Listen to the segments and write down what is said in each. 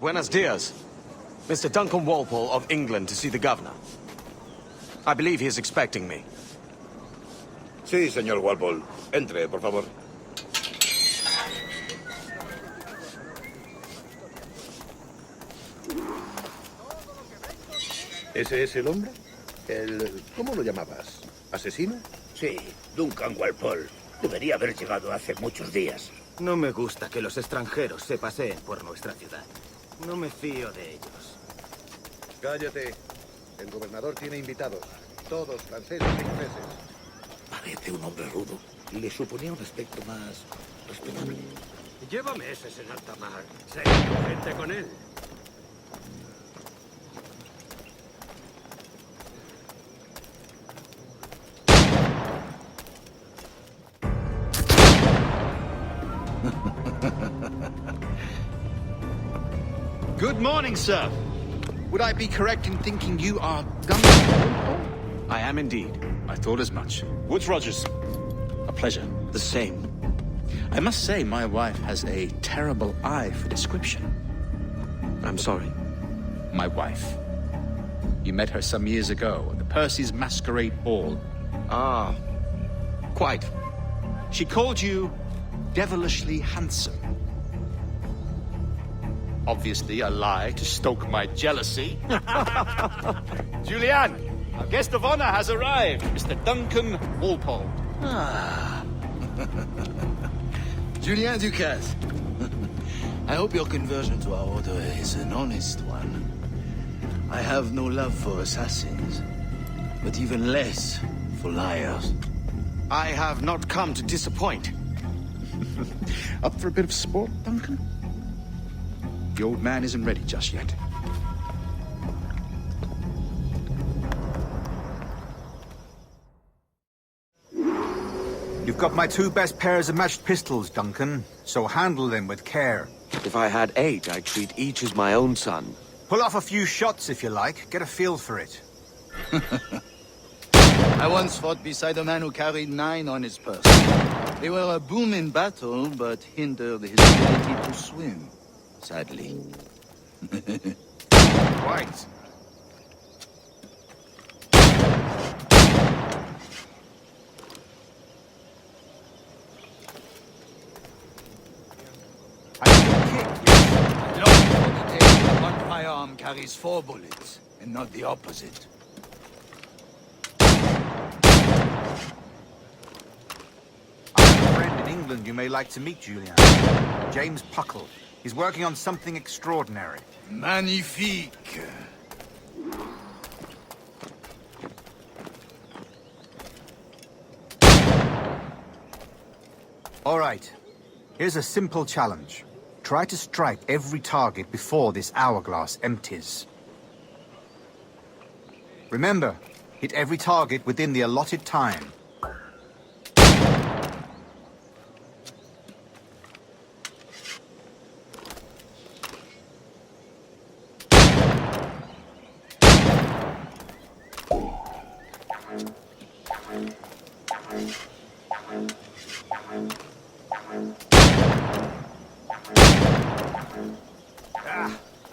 Buenos dias. Mr. Duncan Walpole of England to see the governor. I believe he is expecting me. Sí, señor Walpole. Entre, por favor. ¿Ese es el hombre? ¿Cómo lo llamabas? ¿Asesino? Sí, Duncan Walpole. Debería haber llegado hace muchos días. No me gusta que los extranjeros se paseen por nuestra ciudad. No me fío de ellos. Cállate. El gobernador tiene invitados. Todos franceses e ingleses. Parece un hombre rudo. Le suponía un aspecto más respetable. Lleva meses en alta mar. Sé gente con él. Good morning, sir. Would I be correct in thinking you are Duncan? I am indeed. I thought as much. Woods Rogers. A pleasure. The same. I must say, my wife has a terrible eye for description. I'm sorry. My wife. You met her some years ago at the Percy's Masquerade Ball. Ah, quite. She called you devilishly handsome. Obviously a lie to stoke my jealousy. Julianne, our guest of honor has arrived, Mr. Duncan Walpole. Ah. Julien Ducasse. I hope your conversion to our order is an honest one. I have no love for assassins, but even less for liars. I have not come to disappoint. Up for a bit of sport, Duncan? The old man isn't ready just yet. You've got my two best pairs of matched pistols, Duncan, so handle them with care. If I had 8, I'd treat each as my own son. Pull off a few shots if you like, get a feel for it. I once fought beside a man who carried 9 on his person. They were a boon in battle, but hindered his ability to swim, sadly. Right. I can kick, yes. Long for the day when one firearm carries 4 bullets, and not the opposite. I have a friend in England you may like to meet, Julian. James Puckle. He's working on something extraordinary. Magnifique. All right. Here's a simple challenge. Try to strike every target before this hourglass empties. Remember, hit every target within the allotted time.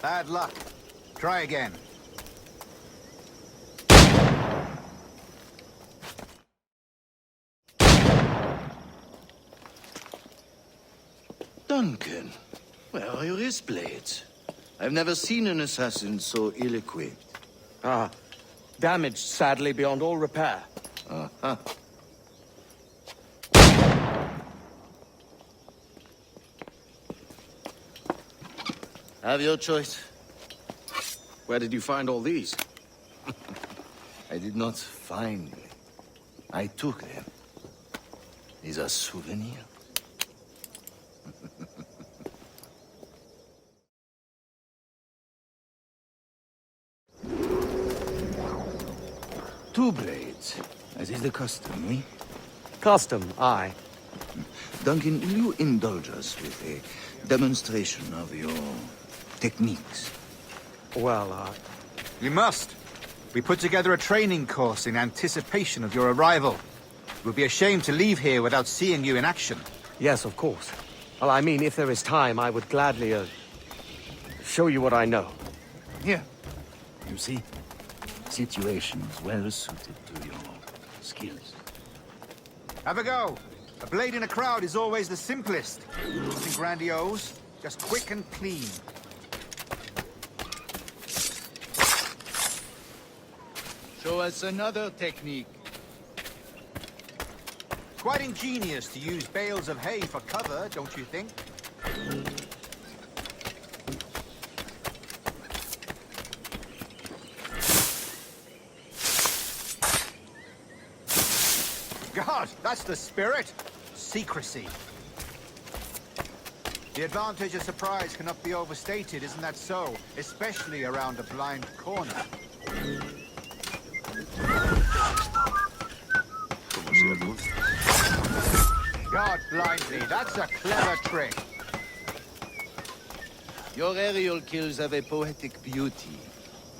Bad luck. Try again. Duncan, where are your wrist blades? I've never seen an assassin so ill-equipped. Ah, damaged sadly beyond all repair. Uh-huh. Have your choice. Where did you find all these? I did not find them. I took them. These are souvenirs. Two blades, as is the custom, oui? Custom, aye. Duncan, will you indulge us with a demonstration of your techniques? Well, You must. We put together a training course in anticipation of your arrival. It would be a shame to leave here without seeing you in action. yes, of course. Well, I mean, if there is time, I would gladly, show you what I know. Here. You see? Situations well suited to your skills. Have a go. A blade in a crowd is always the simplest. Nothing grandiose, just quick and clean. Show us another technique. Quite ingenious to use bales of hay for cover, don't you think? God, that's the spirit. Secrecy. The advantage of surprise cannot be overstated, isn't that so? Especially around a blind corner. God blind me, that's a clever trick. Your aerial kills have a poetic beauty,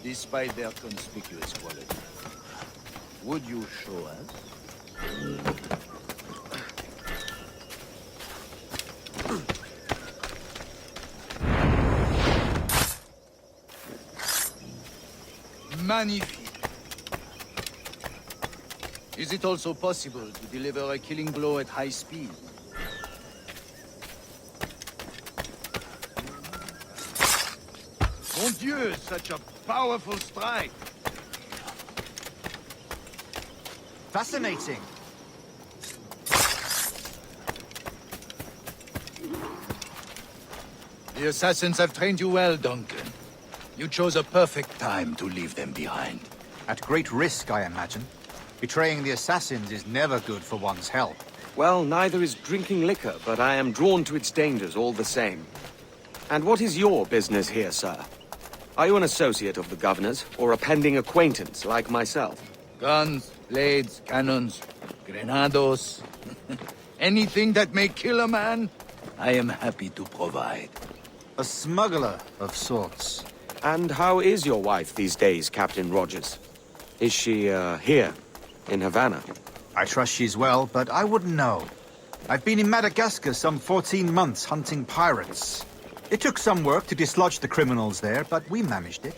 despite their conspicuous quality. Would you show us? Magnifique. Is it also possible to deliver a killing blow at high speed? Mon Dieu, such a powerful strike! Fascinating. The assassins have trained you well, Duncan. You chose a perfect time to leave them behind. At great risk, I imagine. Betraying the assassins is never good for one's health. Well, neither is drinking liquor, but I am drawn to its dangers all the same. And what is your business here, sir? Are you an associate of the governor's, or a pending acquaintance like myself? Guns, blades, cannons, grenados. Anything that may kill a man, I am happy to provide. A smuggler of sorts. And how is your wife these days, Captain Rogers? Is she, here, in Havana? I trust she's well, but I wouldn't know. I've been in Madagascar some 14 months hunting pirates. It took some work to dislodge the criminals there, but we managed it.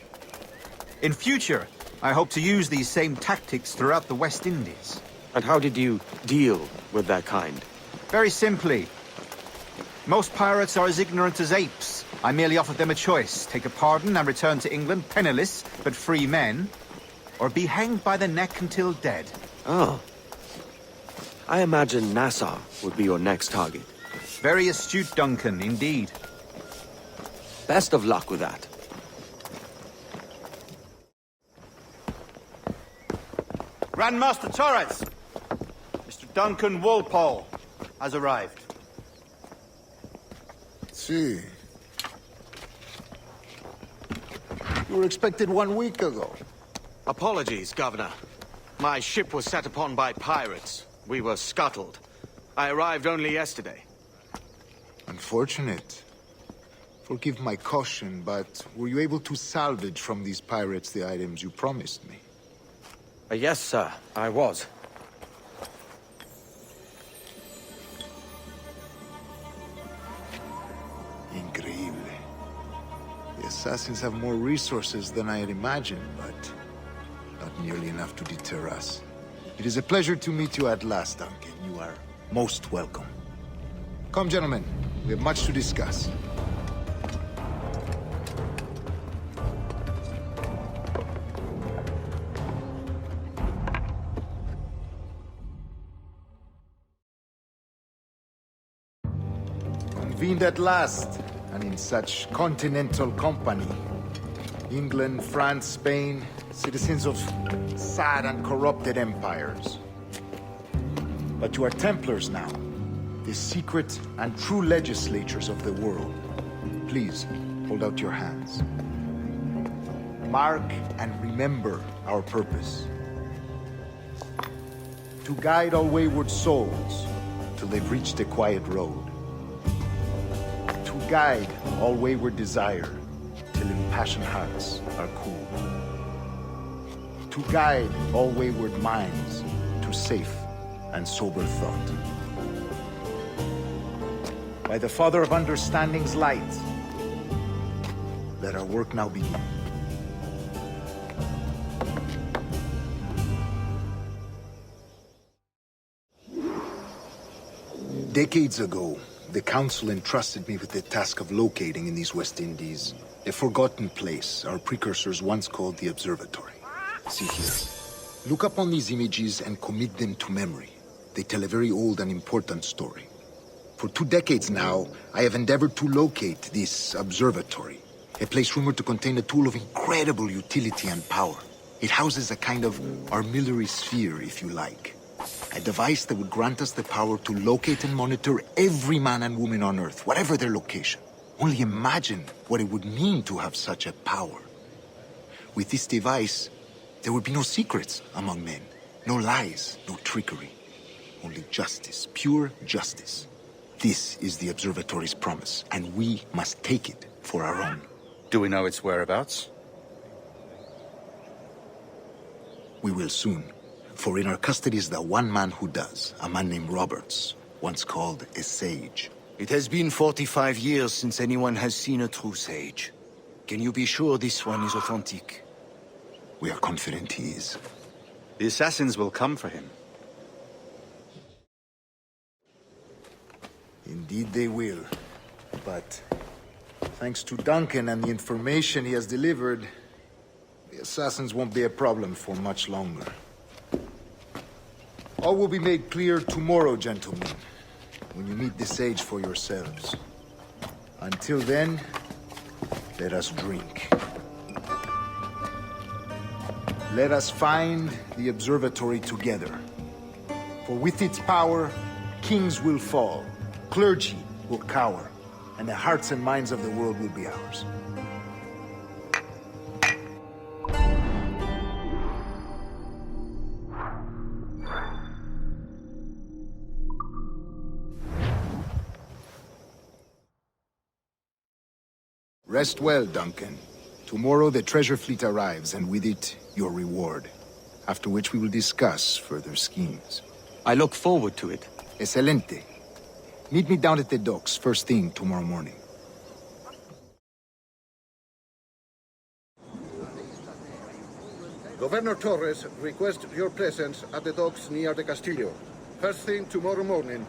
In future, I hope to use these same tactics throughout the West Indies. And how did you deal with that kind? Very simply. Most pirates are as ignorant as apes. I merely offered them a choice. Take a pardon and return to England penniless, but free men. Or be hanged by the neck until dead. Oh. I imagine Nassau would be your next target. Very astute, Duncan, indeed. Best of luck with that. Grandmaster Torres! Mr. Duncan Walpole has arrived. See. You were expected 1 week ago. Apologies, Governor. My ship was set upon by pirates. We were scuttled. I arrived only yesterday. Unfortunate. Forgive my caution, but were you able to salvage from these pirates the items you promised me? Yes, sir, I was. Increíble. The assassins have more resources than I had imagined, but not nearly enough to deter us. It is a pleasure to meet you at last, Duncan. You are most welcome. Come, gentlemen. We have much to discuss. Convened at last, and in such continental company. England, France, Spain, citizens of sad and corrupted empires. But you are Templars now, the secret and true legislatures of the world. Please, hold out your hands. Mark and remember our purpose. To guide all wayward souls till they've reached the quiet road. To guide all wayward desire till impassioned hearts are cool. To guide all wayward minds to safe and sober thought. By the Father of Understanding's light, Let our work now begin. Decades ago, the Council entrusted me with the task of locating in these West Indies a forgotten place our precursors once called the Observatory. See here. Look upon these images and commit them to memory. They tell a very old and important story. For 2 decades now, I have endeavored to locate this observatory, a place rumored to contain a tool of incredible utility and power. It houses a kind of armillary sphere, if you like. A device that would grant us the power to locate and monitor every man and woman on Earth, whatever their location. Only imagine what it would mean to have such a power. With this device, there would be no secrets among men, no lies, no trickery. Only justice, pure justice. This is the Observatory's promise, and we must take it for our own. Do we know its whereabouts? We will soon. For in our custody is the one man who does, a man named Roberts, once called a sage. It has been 45 years since anyone has seen a true sage. Can you be sure this one is authentic? We are confident he is. The assassins will come for him. Indeed they will. But thanks to Duncan and the information he has delivered, the assassins won't be a problem for much longer. All will be made clear tomorrow, gentlemen, when you meet the sage for yourselves. Until then, let us drink. Let us find the observatory together. For with its power, kings will fall, clergy will cower, and the hearts and minds of the world will be ours. Rest well, Duncan. Tomorrow the treasure fleet arrives, and with it, your reward. After which we will discuss further schemes. I look forward to it. Excelente. Meet me down at the docks first thing tomorrow morning. Governor Torres requests your presence at the docks near the Castillo. First thing tomorrow morning.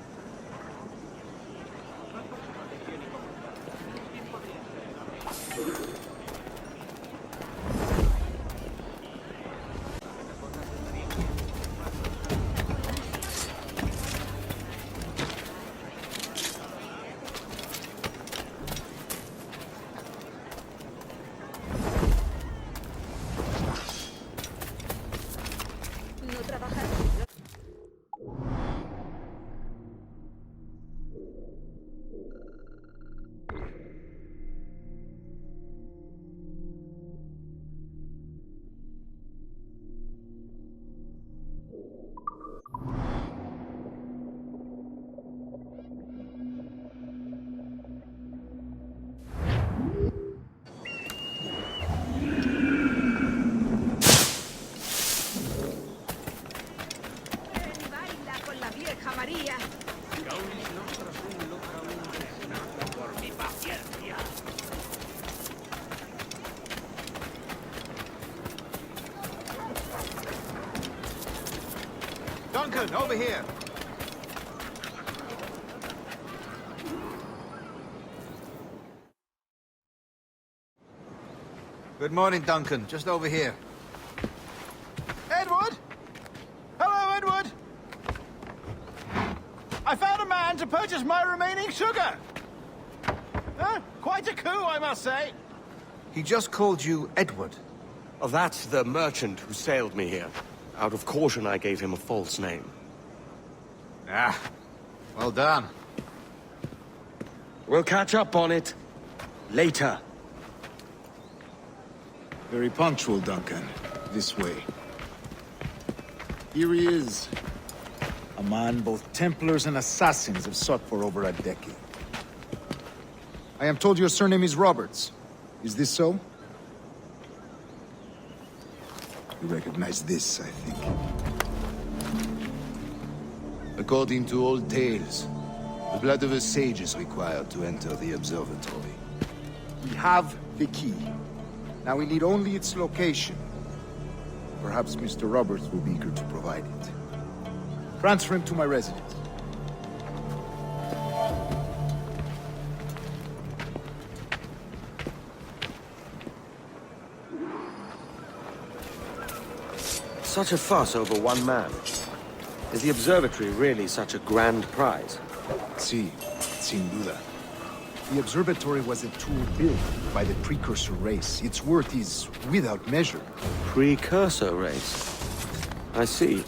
Duncan, over here. Good morning, Duncan. Just over here. Edward? Hello, Edward. I found a man to purchase my remaining sugar. Huh? Quite a coup, I must say. He just called you Edward. Oh, that's the merchant who sailed me here. Out of caution, I gave him a false name. Ah, well done. We'll catch up on it later. Very punctual, Duncan. This way. Here he is. A man both Templars and Assassins have sought for over a decade. I am told your surname is Roberts. Is this so? You recognize this, I think. According to old tales, the blood of a sage is required to enter the observatory. We have the key. Now we need only its location. Perhaps Mr. Roberts will be eager to provide it. Transfer him to my residence. Such a fuss over one man. Is the observatory really such a grand prize? Sí, sin duda. The observatory was a tool built by the precursor race. Its worth is without measure. Precursor race. I see.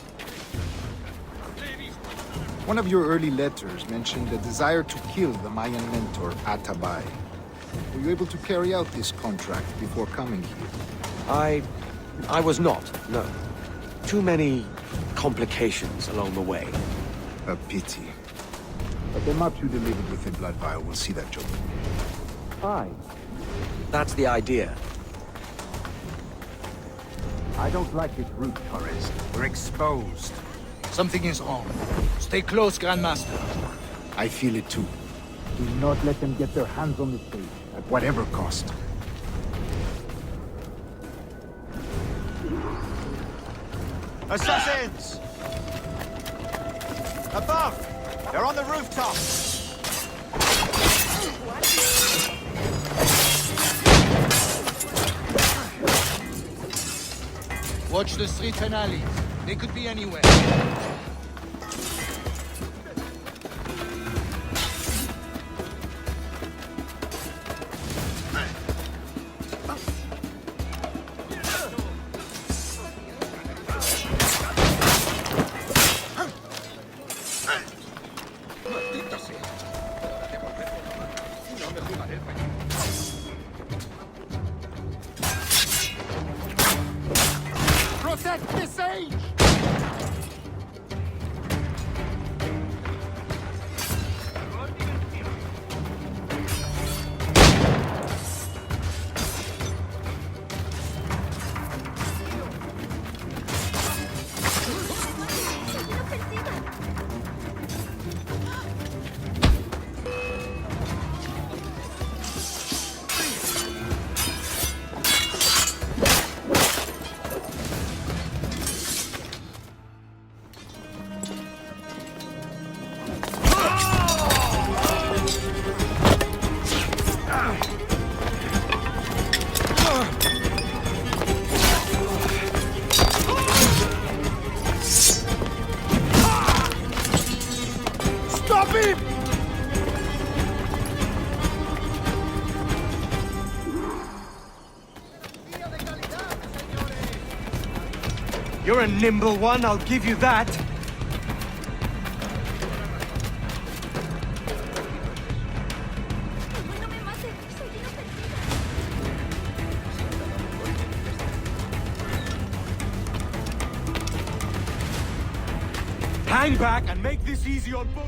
One of your early letters mentioned a desire to kill the Mayan mentor, Atabay. Were you able to carry out this contract before coming here? I was not, no. Too many complications along the way. A pity. But the map you delivered with the blood vial will see that job. Fine. That's the idea. I don't like this route, Torres. We're exposed. Something is wrong. Stay close, Grandmaster. I feel it too. Do not let them get their hands on the stage, at whatever cost. Assassins! Above! They're on the rooftop! Watch the streets and alleys. They could be anywhere. Protect the sage! You're a nimble one, I'll give you that. Hang back and make this easy on both.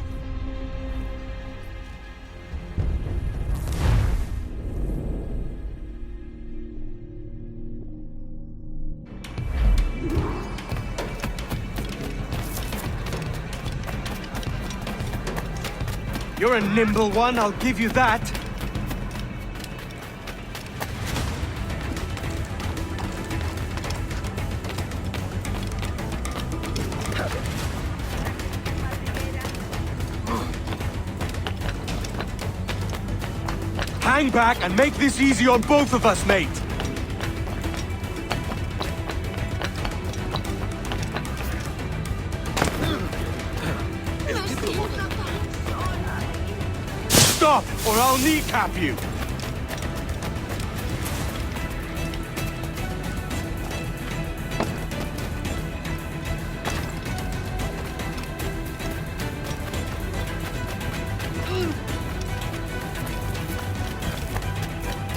You're a nimble one, I'll give you that. Hang back and make this easy on both of us, mate. Stop, or I'll kneecap you!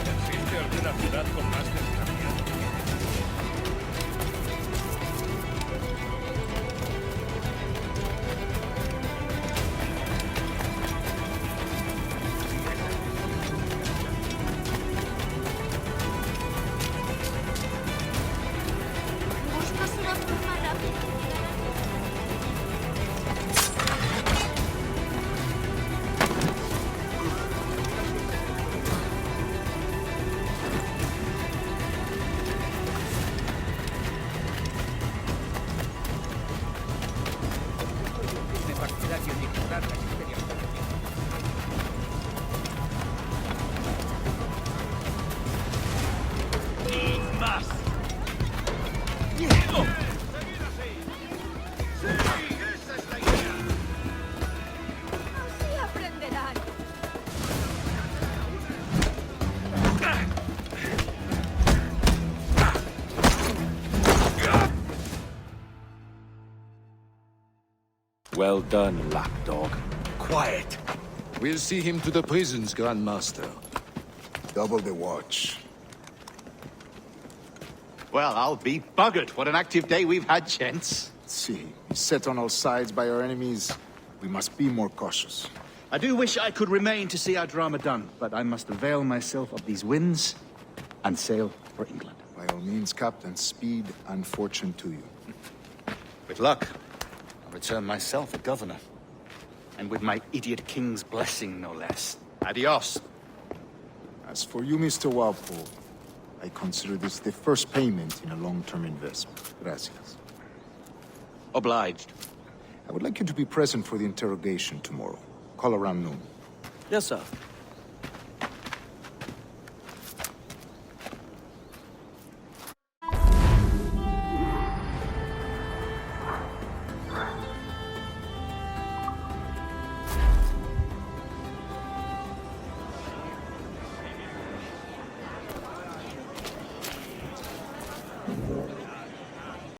¿Existe alguna ciudad con más desgracia? Well done, lapdog. Quiet. We'll see him to the prisons, Grandmaster. Double the watch. Well, I'll be buggered. What an active day we've had, gents. See, set on all sides by our enemies, we must be more cautious. I do wish I could remain to see our drama done, but I must avail myself of these winds and sail for England. By all means, Captain, speed and fortune to you. With luck, I'll return myself a governor. And with my idiot king's blessing, no less. Adios. As for you, Mr. Walpole, I consider this the first payment in a long-term investment. Gracias. Obliged. I would like you to be present for the interrogation tomorrow. Call around noon. Yes, sir.